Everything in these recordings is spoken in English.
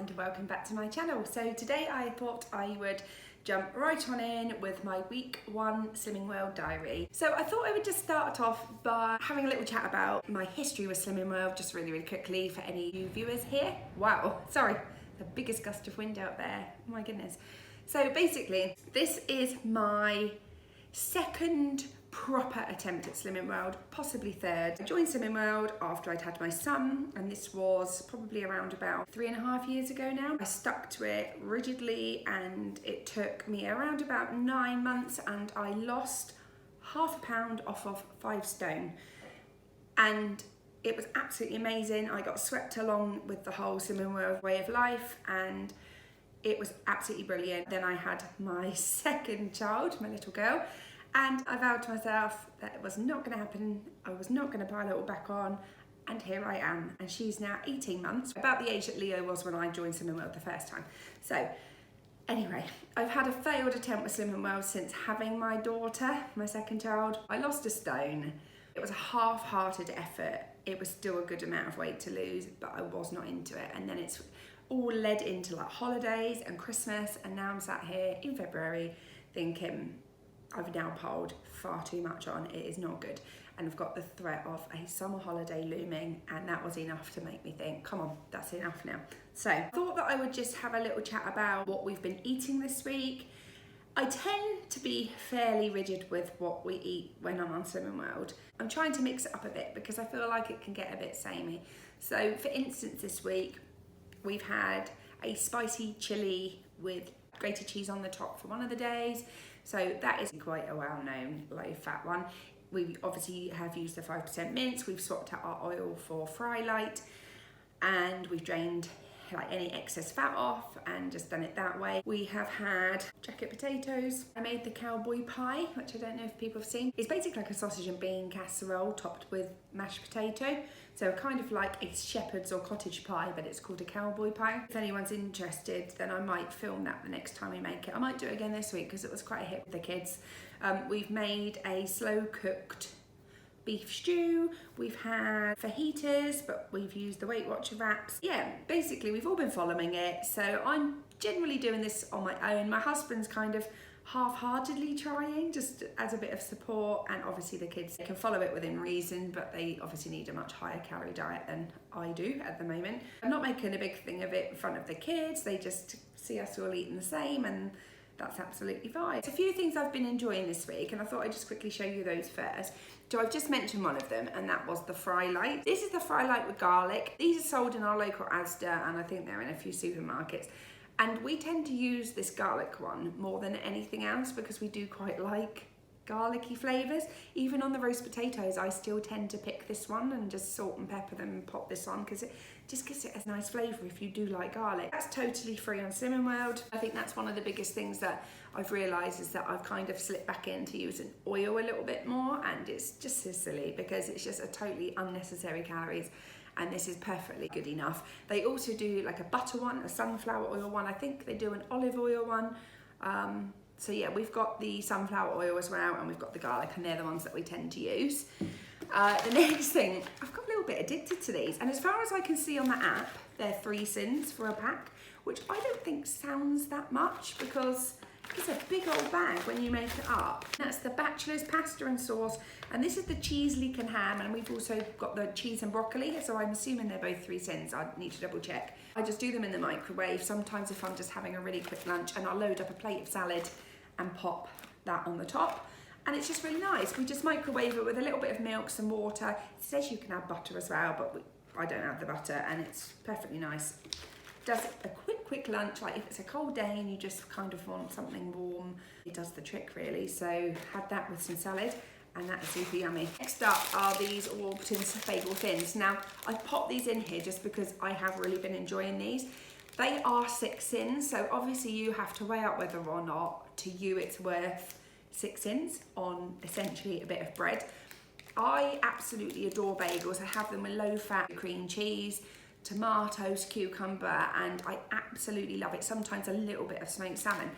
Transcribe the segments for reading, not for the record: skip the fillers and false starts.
and welcome back to my channel. So today I thought I would jump right on in with my week 1 Slimming World diary. So I thought I would just start off by having a little chat about my history with Slimming World, just really quickly for any new viewers here. Wow, sorry, the biggest gust of wind out there, oh my goodness. So basically, this is my second proper attempt at Slimming World, possibly third. I joined Slimming World after I'd had my son, and this was probably around about 3.5 years ago now. I stuck to it rigidly and it took me around about 9 months and I lost half a pound off of 5 stone. And it was absolutely amazing. I got swept along with the whole Slimming World way of life and it was absolutely brilliant. Then I had my second child, my little girl, and I vowed to myself that it was not going to happen. I was not going to pile it all back on, and here I am. And she's now 18 months, about the age that Leo was when I joined Slimming World the first time. So anyway, I've had a failed attempt with Slimming World since having my daughter, my second child. I lost a stone. It was a half-hearted effort. It was still a good amount of weight to lose, but I was not into it. And then it's all led into like holidays and Christmas, and now I'm sat here in February thinking, I've now piled far too much on, it is not good. And I've got the threat of a summer holiday looming, and that was enough to make me think, come on, that's enough now. So I thought that I would just have a little chat about what we've been eating this week. I tend to be fairly rigid with what we eat when I'm on Slimming World. I'm trying to mix it up a bit because I feel like it can get a bit samey. So for instance, this week, we've had a spicy chili with grated cheese on the top for one of the days. So that is quite a well-known low-fat one. We obviously have used the 5% mince. We've swapped out our oil for Fry Light, and we've drained like any excess fat off and just done it that way. We have had jacket potatoes. I made the cowboy pie, which I don't know if people have seen. It's basically like a sausage and bean casserole topped with mashed potato. So kind of like a shepherd's or cottage pie, but it's called a cowboy pie. If anyone's interested, then I might film that the next time we make it. I might do it again this week because it was quite a hit with the kids. We've made a slow cooked beef stew. We've had fajitas, but we've used the Weight Watcher wraps. Yeah, basically we've all been following it. So I'm generally doing this on my own. My husband's kind of half-heartedly trying, just as a bit of support, and obviously the kids can follow it within reason, but they obviously need a much higher calorie diet than I do at the moment. I'm not making a big thing of it in front of the kids. They just see us all eating the same, and that's absolutely fine. It's a few things I've been enjoying this week, and I thought I'd just quickly show you those first. So I've just mentioned one of them, and that was the Fry Light. This is the Fry Light with garlic. These are sold in our local Asda, and I think they're in a few supermarkets. And we tend to use this garlic one more than anything else because we do quite like garlicky flavours. Even on the roast potatoes, I still tend to pick this one and just salt and pepper them and pop this on because it just gives it a nice flavour if you do like garlic. That's totally free on Slimming World. I think that's one of the biggest things that I've realised is that I've kind of slipped back into using oil a little bit more, and it's just so silly because it's just a totally unnecessary calories, and this is perfectly good enough. They also do like a butter one, a sunflower oil one. I think they do an olive oil one. So yeah, we've got the sunflower oil as well, and we've got the garlic, and they're the ones that we tend to use. The next thing, I've got a little bit addicted to these, and as far as I can see on the app, they're 3 cents for a pack, which I don't think sounds that much because it's a big old bag when you make it up. That's the Bachelor's pasta and sauce, and this is the cheese leek and ham, and we've also got the cheese and broccoli, so I'm assuming they're both 3 cents. I need to double check. I just do them in the microwave sometimes if I'm just having a really quick lunch, and I'll load up a plate of salad and pop that on the top, and it's just really nice. We just microwave it with a little bit of milk, some water. It says you can add butter as well, but I don't add the butter, and it's perfectly nice. Does a quick lunch, like if it's a cold day and you just kind of want something warm, it does the trick really. So had that with some salad, and that is super yummy. Next up are these Orpington bagel thins. Now I've popped these in here just because I have really been enjoying these. They are 6 cents, so obviously you have to weigh up whether or not to you it's worth 6 cents on essentially a bit of bread. I absolutely adore bagels. I have them with low-fat cream cheese, tomatoes, cucumber, and I absolutely love it. Sometimes a little bit of smoked salmon.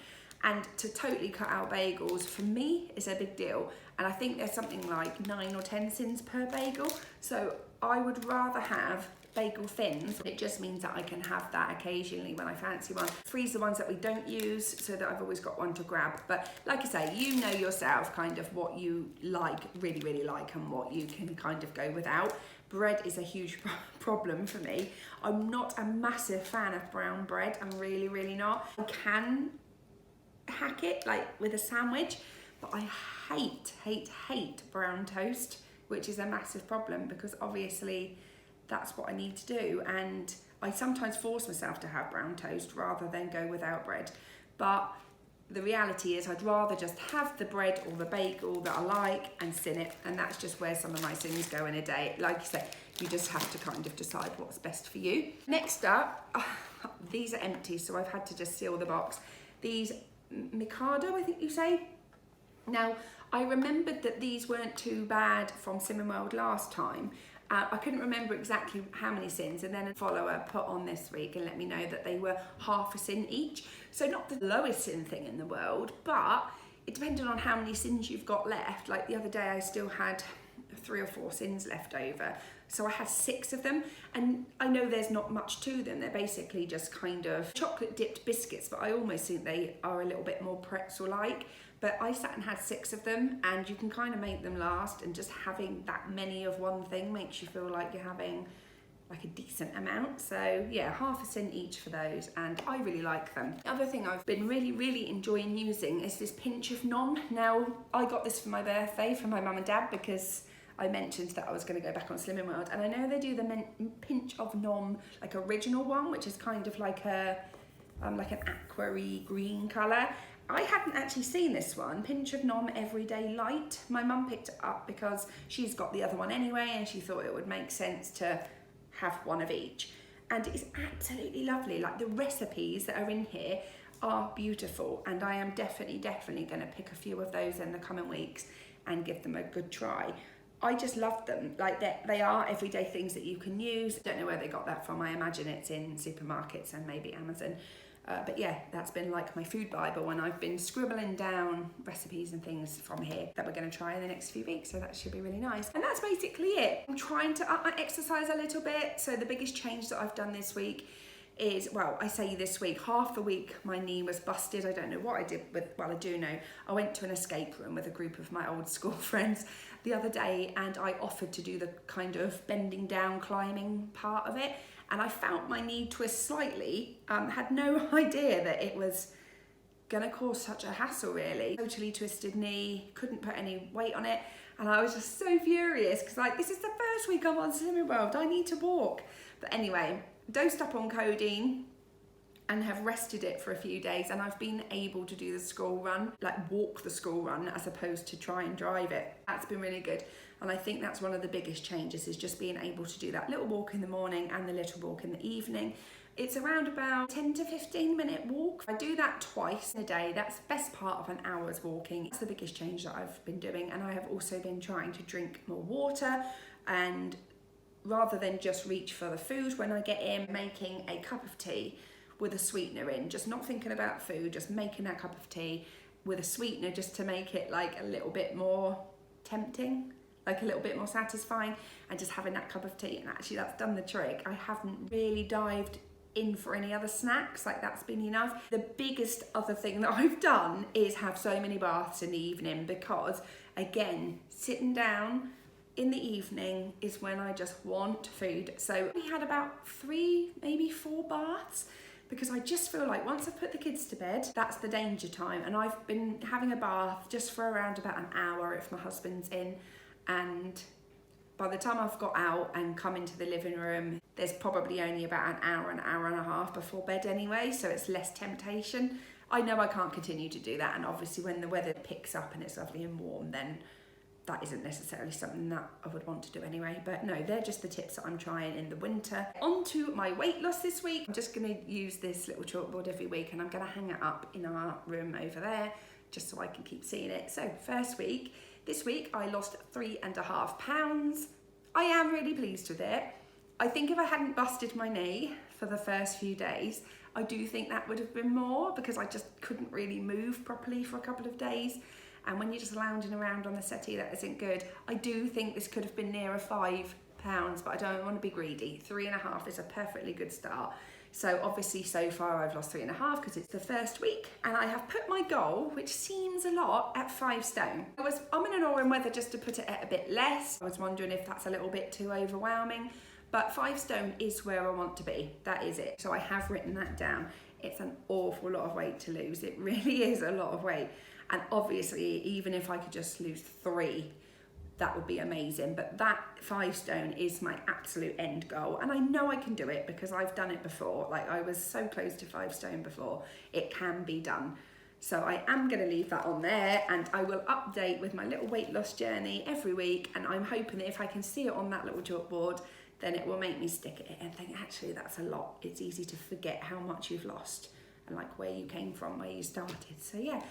And to totally cut out bagels, for me, is a big deal. And I think there's something like 9 or 10 cents per bagel. So I would rather have bagel thins. It just means that I can have that occasionally when I fancy one. Freeze the ones that we don't use so that I've always got one to grab. But like I say, you know yourself kind of what you like, really like, and what you can kind of go without. Bread is a huge problem for me. I'm not a massive fan of brown bread. I'm really not. I can hack it like with a sandwich, but I hate brown toast, which is a massive problem because obviously that's what I need to do, and I sometimes force myself to have brown toast rather than go without bread. But the reality is I'd rather just have the bread or the bagel that I like and sin it, and that's just where some of my sins go in a day. Like you say, you just have to kind of decide what's best for you. Next up, these are empty, so I've had to just seal the box. These Mikado, I think you say. Now, I remembered that these weren't too bad from Slimming World last time. I couldn't remember exactly how many sins, and then a follower put on this week and let me know that they were half a sin each. So not the lowest sin thing in the world, but it depended on how many sins you've got left. Like the other day I still had 3 or 4 sins left over. So I had 6 of them, and I know there's not much to them. They're basically just kind of chocolate dipped biscuits, but I almost think they are a little bit more pretzel-like. But I sat and had 6 of them, and you can kind of make them last, and just having that many of one thing makes you feel like you're having like a decent amount. So yeah, half a sin each for those, and I really like them. The other thing I've been really enjoying using is this pinch of nom. Now, I got this for my birthday from my mum and dad because I mentioned that I was going to go back on Slimming World, and I know they do the pinch of nom, like original one, which is kind of like a like an aqua-y green colour. I hadn't actually seen this one, Pinch of Nom Everyday Light. My mum picked it up because she's got the other one anyway, and she thought it would make sense to have one of each. And it's absolutely lovely. Like, the recipes that are in here are beautiful, and I am definitely going to pick a few of those in the coming weeks and give them a good try. I just love them. Like, they are everyday things that you can use. Don't know where they got that from. I imagine it's in supermarkets and maybe Amazon. But yeah, that's been like my food Bible, and I've been scribbling down recipes and things from here that we're going to try in the next few weeks, so that should be really nice. And that's basically it. I'm trying to up my exercise a little bit, so the biggest change that I've done this week is, well, I say this week, half the week my knee was busted. I don't know what I did with, well, I do know. I went to an escape room with a group of my old school friends the other day, and I offered to do the kind of bending down climbing part of it, and I felt my knee twist slightly. Had no idea that it was gonna cause such a hassle, really. Totally twisted knee, couldn't put any weight on it, and I was just so furious because, like, this is the first week I'm on Slimming World, I need to walk. But anyway, dosed up on codeine and have rested it for a few days, and I've been able to do the school run, like walk the school run as opposed to try and drive it. That's been really good, and I think that's one of the biggest changes, is just being able to do that little walk in the morning and the little walk in the evening. It's around about 10 to 15 minute walk. I do that twice a day. That's the best part of an hour's walking. That's the biggest change that I've been doing, and I have also been trying to drink more water, and rather than just reach for the food when I get in, making a cup of tea with a sweetener in, just not thinking about food, just making that cup of tea with a sweetener just to make it like a little bit more tempting, like a little bit more satisfying, and just having that cup of tea, and actually that's done the trick. I haven't really dived in for any other snacks, like that's been enough. The biggest other thing that I've done is have so many baths in the evening, because again, sitting down in the evening is when I just want food. So we had about 3, maybe 4 baths, because I just feel like once I've put the kids to bed, that's the danger time. And I've been having a bath just for around about an hour if my husband's in, and by the time I've got out and come into the living room, there's probably only about an hour and a half before bed anyway, so it's less temptation. I know I can't continue to do that, and obviously when the weather picks up and it's lovely and warm, then that isn't necessarily something that I would want to do anyway. But no, they're just the tips that I'm trying in the winter. On to my weight loss this week. I'm just going to use this little chalkboard every week, and I'm going to hang it up in our room over there just so I can keep seeing it. So first week, this week I lost 3.5 pounds. I am really pleased with it. I think if I hadn't busted my knee for the first few days, I do think that would have been more, because I just couldn't really move properly for a couple of days. And when you're just lounging around on the settee, that isn't good. I do think this could have been nearer 5 pounds, but I don't want to be greedy. 3.5 is a perfectly good start. So obviously so far I've lost 3.5 because it's the first week, and I have put my goal, which seems a lot, at 5 stone. I was umming and ahhing whether just to put it at a bit less. I was wondering if that's a little bit too overwhelming, but 5 stone is where I want to be. That is it. So I have written that down. It's an awful lot of weight to lose. It really is a lot of weight. And obviously, even if I could just lose 3, that would be amazing. But that 5 stone is my absolute end goal. And I know I can do it because I've done it before. Like, I was so close to 5 stone before. It can be done. So I am going to leave that on there, and I will update with my little weight loss journey every week. And I'm hoping that if I can see it on that little chalkboard, then it will make me stick at it and think, actually, that's a lot. It's easy to forget how much you've lost and like where you came from, where you started. So yeah,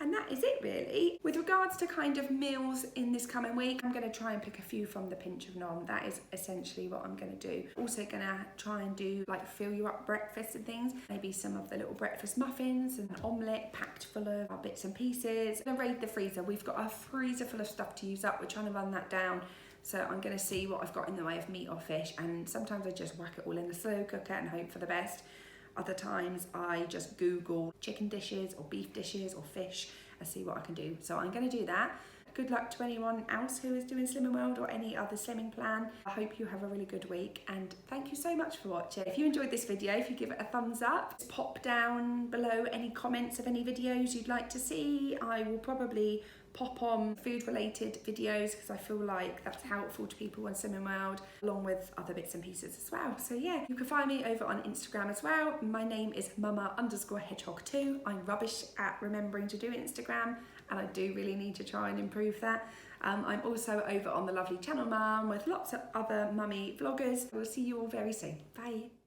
and that is it really. With regards to kind of meals in this coming week, I'm going to try and pick a few from the pinch of nom. That is essentially what I'm going to do. Also going to try and do like fill you up breakfast and things. Maybe some of the little breakfast muffins and an omelette packed full of our bits and pieces. I'm going to raid the freezer. We've got a freezer full of stuff to use up. We're trying to run that down. So I'm going to see what I've got in the way of meat or fish, and sometimes I just whack it all in the slow cooker and hope for the best. Other times I just Google chicken dishes or beef dishes or fish and see what I can do. So I'm going to do that. Good luck to anyone else who is doing Slimming World or any other slimming plan. I hope you have a really good week, and thank you so much for watching. If you enjoyed this video, if you give it a thumbs up, pop down below any comments of any videos you'd like to see. I will probably pop on food related videos because I feel like that's helpful to people on Slimming World, along with other bits and pieces as well. So yeah, you can find me over on Instagram as well. My name is Mumma_Hedgehog2. I'm rubbish at remembering to do Instagram, and I do really need to try and improve that. I'm also over on the lovely Channel Mum with lots of other mummy vloggers. We'll see you all very soon. Bye.